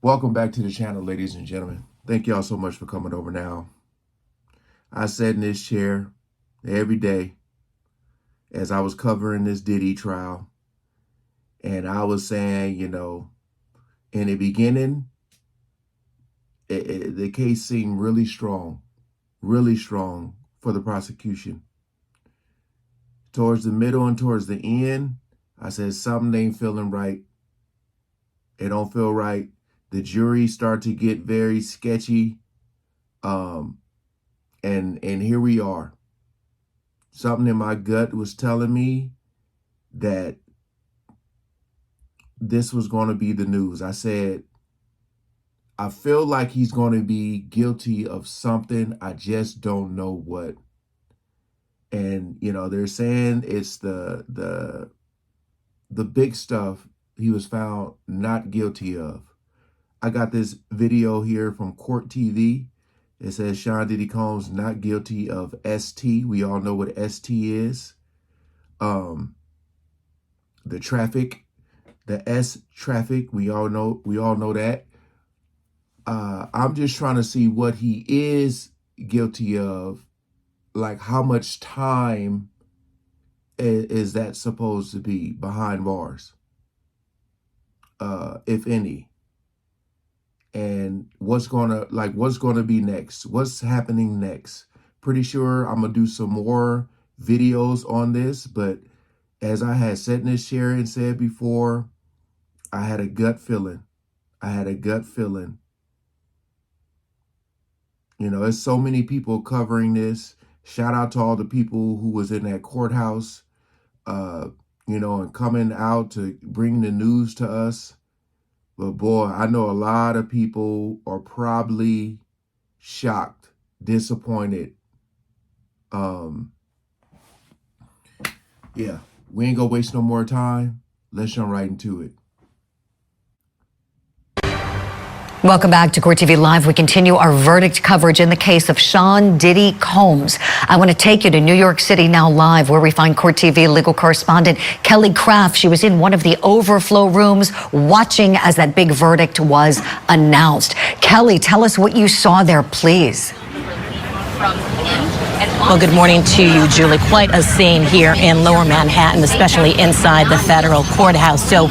Welcome back to the channel, ladies and gentlemen. Thank y'all so much for coming over now. I sat in this chair every day as I was covering this Diddy trial. And I was saying, in the beginning, the case seemed really strong for the prosecution. Towards the middle and towards the end, I said something ain't feeling right. It don't feel right. The jury start to get very sketchy. And here we are. Something in my gut was telling me that this was going to be the news. I said, I feel like he's going to be guilty of something. I just don't know what. And, they're saying it's the big stuff he was found not guilty of. I got this video here from Court TV. It says Sean Diddy Combs not guilty of ST. We all know what ST is. The traffic, the S traffic. We all know that. I'm just trying to see what he is guilty of. Like, how much time is that supposed to be behind bars, if any? And what's gonna be next? What's happening next? Pretty sure I'm gonna do some more videos on this, but as I had sat in this chair and said before, I had a gut feeling. There's so many people covering this. Shout out to all the people who was in that courthouse, and coming out to bring the news to us. But boy, I know a lot of people are probably shocked, disappointed. Yeah, we ain't gonna waste no more time. Let's jump right into it. Welcome back to Court TV Live. We continue our verdict coverage in the case of Sean Diddy Combs. I want to take you to New York City now live, where we find Court TV legal correspondent Kelly Craft. She was in one of the overflow rooms watching as that big verdict was announced. Kelly, tell us what you saw there, please. Well, good morning to you, Julie. Quite a scene here in Lower Manhattan, especially inside the federal courthouse. So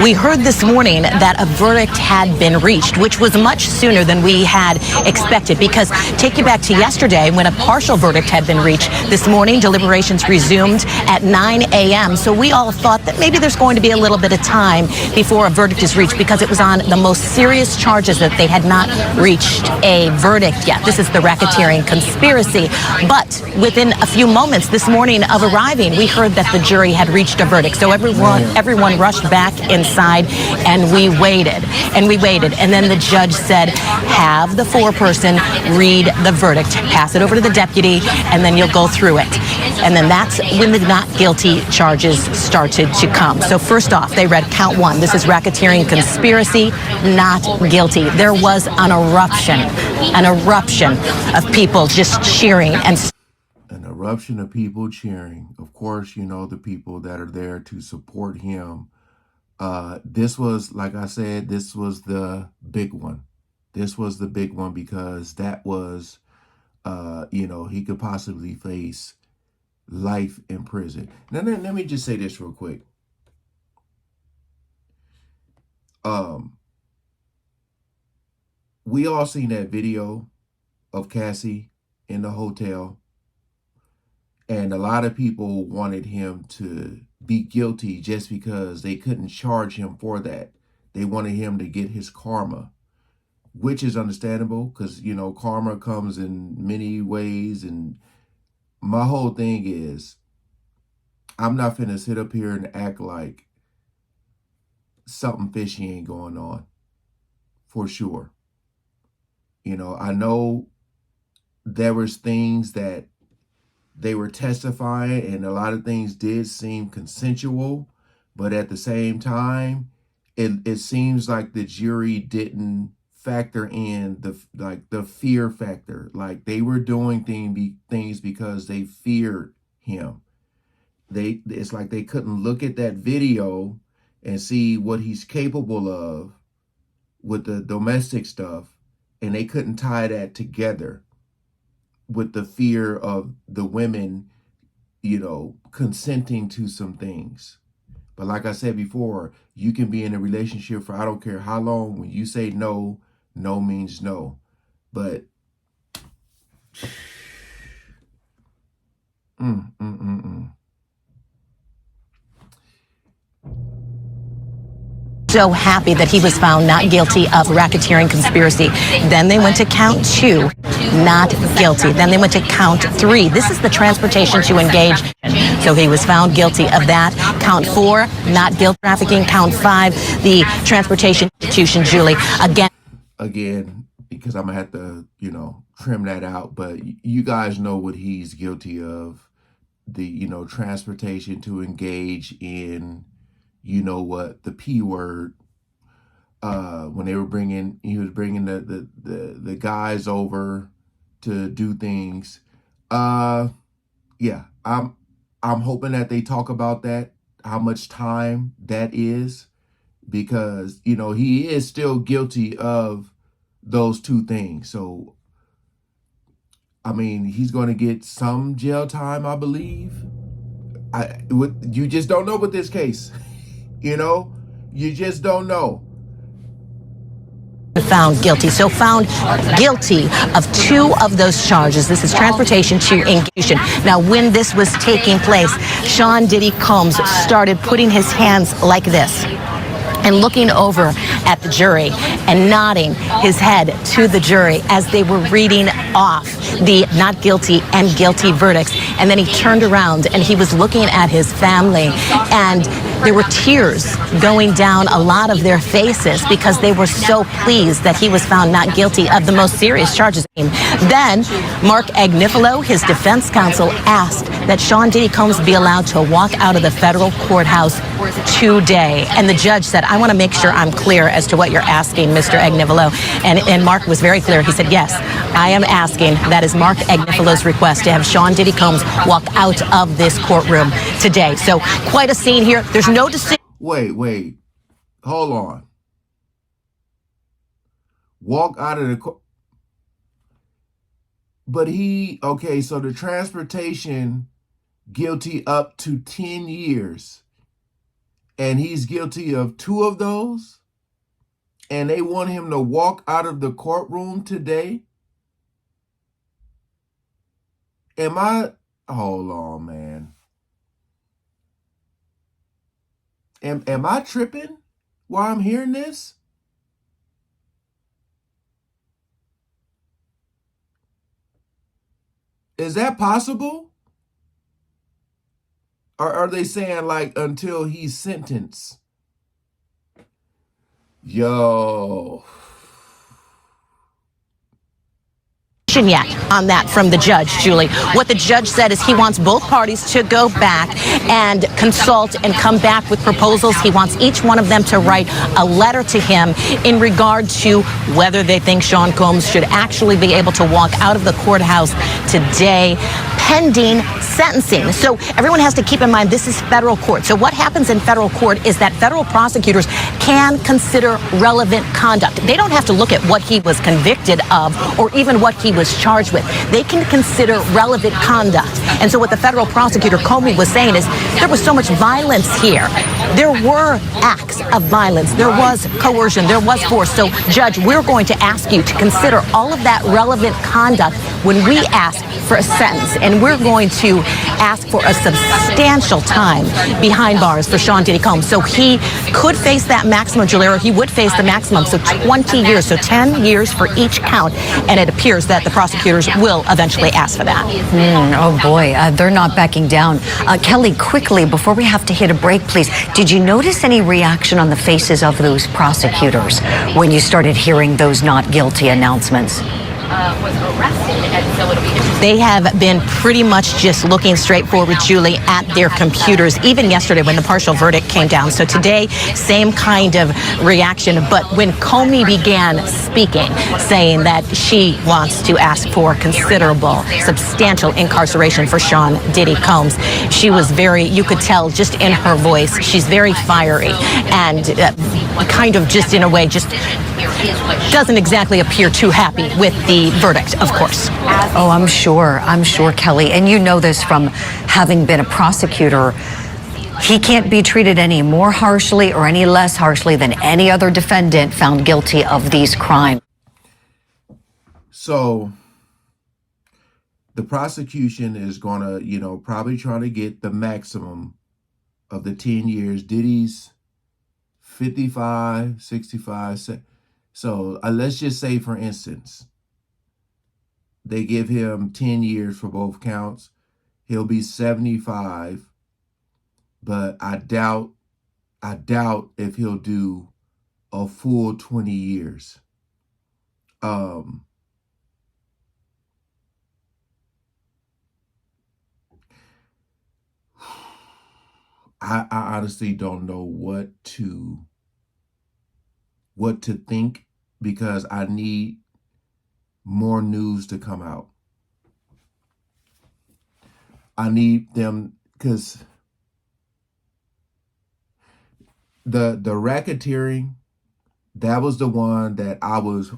we heard this morning that a verdict had been reached, which was much sooner than we had expected, because take you back to yesterday when a partial verdict had been reached. This morning, deliberations resumed at 9 a.m. So we all thought that maybe there's going to be a little bit of time before a verdict is reached, because it was on the most serious charges that they had not reached a verdict yet. This is the racketeering conspiracy. But within a few moments this morning of arriving, we heard that the jury had reached a verdict. So everyone rushed back inside, and we waited. And then the judge said, have the foreperson read the verdict, pass it over to the deputy, and then you'll go through it. And then that's when the not guilty charges started to come. So first off, they read count one. This is racketeering conspiracy, not guilty. There was an eruption of people just cheering and an eruption of people cheering. Of course, the people that are there to support him. This was, like I said, this was the big one. This was the big one because that was, he could possibly face life in prison. Now, let me just say this real quick. We all seen that video of Cassie in the hotel. And a lot of people wanted him to be guilty just because they couldn't charge him for that. They wanted him to get his karma, which is understandable because, karma comes in many ways. And my whole thing is, I'm not finna sit up here and act like something fishy ain't going on, for sure. I know there was things that they were testifying, and a lot of things did seem consensual, but at the same time, it seems like the jury didn't factor in the fear factor. Like, they were doing things because they feared him. It's like they couldn't look at that video and see what he's capable of with the domestic stuff, and they couldn't tie that together with the fear of the women, consenting to some things. But like I said before, you can be in a relationship for I don't care how long. When you say no, no means no. But So happy that he was found not guilty of racketeering conspiracy. Then they went to count 2, not guilty. Then they went to count 3. This is the transportation to engage. So he was found guilty of that. Count 4, not guilt trafficking. Count 5, the transportation institution, Julie. Again, because I'm gonna have to, trim that out. But you guys know what he's guilty of. The, transportation to engage in, the P word. When he was bringing the guys over to do things. Yeah, I'm hoping that they talk about that, how much time that is, because he is still guilty of those 2 things. So I mean, he's going to get some jail time, I believe. You just don't know with this case. You just don't know. Found guilty. So found guilty of 2 of those charges. This is transportation to engagement. Now, when this was taking place, Sean Diddy Combs started putting his hands like this and looking over at the jury and nodding his head to the jury as they were reading off the not guilty and guilty verdicts. And then he turned around and he was looking at his family, and there were tears going down a lot of their faces because they were so pleased that he was found not guilty of the most serious charges. Then Mark Agnifilo, his defense counsel, asked that Sean Diddy Combs be allowed to walk out of the federal courthouse today. And the judge said, I want to make sure I'm clear as to what you're asking, Mr. Agnifilo. And Mark was very clear. He said, yes, I am asking, that is Mark Agnifilo's request, to have Sean Diddy Combs walk out of this courtroom today. So quite a scene here. There's no decision. Wait. Hold on. Walk out of the court. But okay, so the transportation, guilty up to 10 years. And he's guilty of 2 of those. And they want him to walk out of the courtroom today. Hold on, man. Am I tripping while I'm hearing this? Is that possible? Or are they saying like until he's sentenced? Yo. Yet on that from the judge, Julie. What the judge said is he wants both parties to go back and consult and come back with proposals. He wants each one of them to write a letter to him in regard to whether they think Sean Combs should actually be able to walk out of the courthouse today, pending sentencing. So everyone has to keep in mind this is federal court. So what happens in federal court is that federal prosecutors can consider relevant conduct. They don't have to look at what he was convicted of or even what he was charged with. They can consider relevant conduct. And so what the federal prosecutor Comey was saying is there was so much violence here. There were acts of violence. There was coercion. There was force. So, Judge, we're going to ask you to consider all of that relevant conduct when we ask for a sentence. And we're going to ask for a substantial time behind bars for Sean Diddy Combs. So he could face that maximum, Julia. He would face the maximum. So 20 years. So 10 years for each count. And it appears that the prosecutors will eventually ask for that. Oh, boy. They're not backing down. Kelly, quickly, before we have to hit a break, please, did you notice any reaction on the faces of those prosecutors when you started hearing those not guilty announcements? Was arrested, and so it'll be. They have been pretty much just looking straight forward, Julie, at their computers, even yesterday when the partial verdict came down. So today, same kind of reaction. But when Comey began speaking, saying that she wants to ask for considerable, substantial incarceration for Sean Diddy Combs, she was very, you could tell just in her voice, she's very fiery. And kind of just in a way just doesn't exactly appear too happy with the verdict, of course. Oh, I'm sure, Kelly. And you know this from having been a prosecutor. He can't be treated any more harshly or any less harshly than any other defendant found guilty of these crimes. So the prosecution is going to, probably try to get the maximum of the 10 years. Diddy's 55, 65. So let's just say, for instance, they give him 10 years for both counts. He'll be 75, but I doubt if he'll do a full 20 years. I honestly don't know what to think, because I need more news to come out. I need them, because the racketeering, that was the one that I was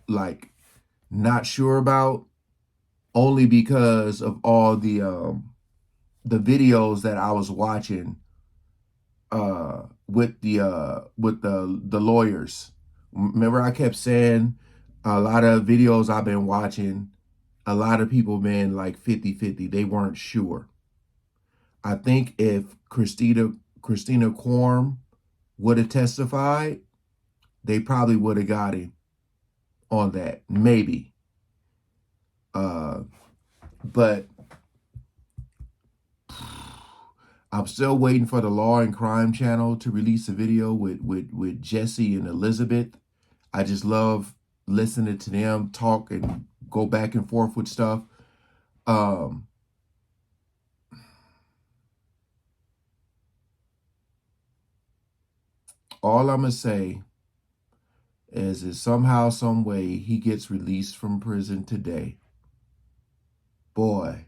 like not sure about, only because of all the videos that I was watching with the lawyers. Remember, I kept saying a lot of videos I've been watching, a lot of people been like 50-50. They weren't sure. I think if Christina Quorum would have testified, they probably would have got him on that, maybe. But I'm still waiting for the Law and Crime channel to release a video with Jesse and Elizabeth. I just love listening to them talk and go back and forth with stuff. All I'm going to say is that somehow, some way, he gets released from prison today. Boy.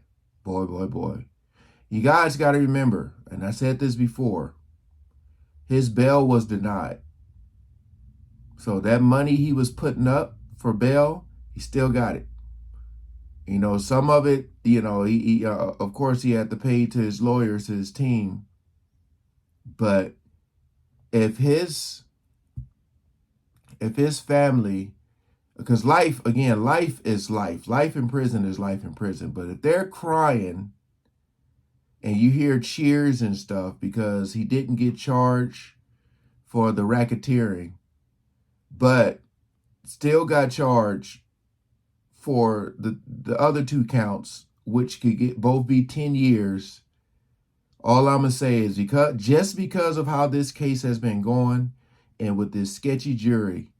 You guys got to remember, and I said this before, his bail was denied. So that money he was putting up for bail, he still got it. Some of it, he of course he had to pay to his lawyers, to his team. But if his family, because life is life. Life in prison is life in prison. But if they're crying and you hear cheers and stuff because he didn't get charged for the racketeering, but still got charged for the other two counts, which could both be 10 years. All I'm going to say is, because of how this case has been going and with this sketchy jury,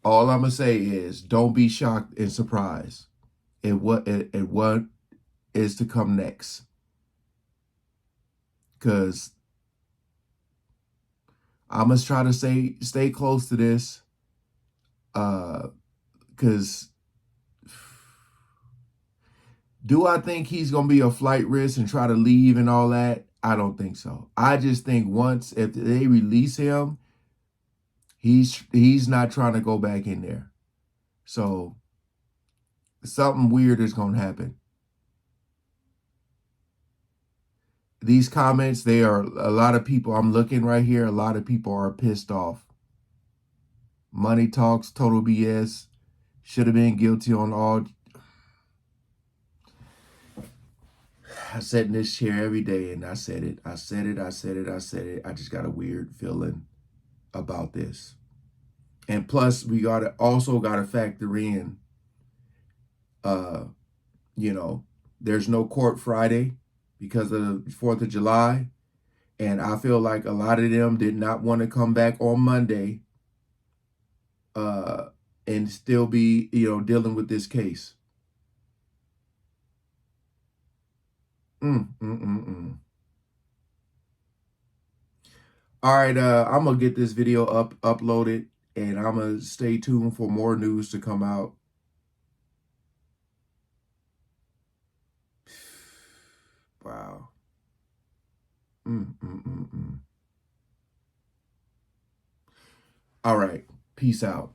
all I'm going to say is, don't be shocked and surprised at what is to come next. Because I must try to stay close to this. Because do I think he's going to be a flight risk and try to leave and all that? I don't think so. I just think if they release him, he's not trying to go back in there. So something weird is going to happen. These comments, they are a lot of people. I'm looking right here. A lot of people are pissed off. Money talks, total BS. Should have been guilty on all. I sat in this chair every day and I said it. I said it. I just got a weird feeling about this. And plus, we also got to factor in, there's no court Friday because of the 4th of July. And I feel like a lot of them did not want to come back on Monday and still be, dealing with this case. All right, I'm going to get this video uploaded, and I'm going to stay tuned for more news to come out. Wow. All right. Peace out.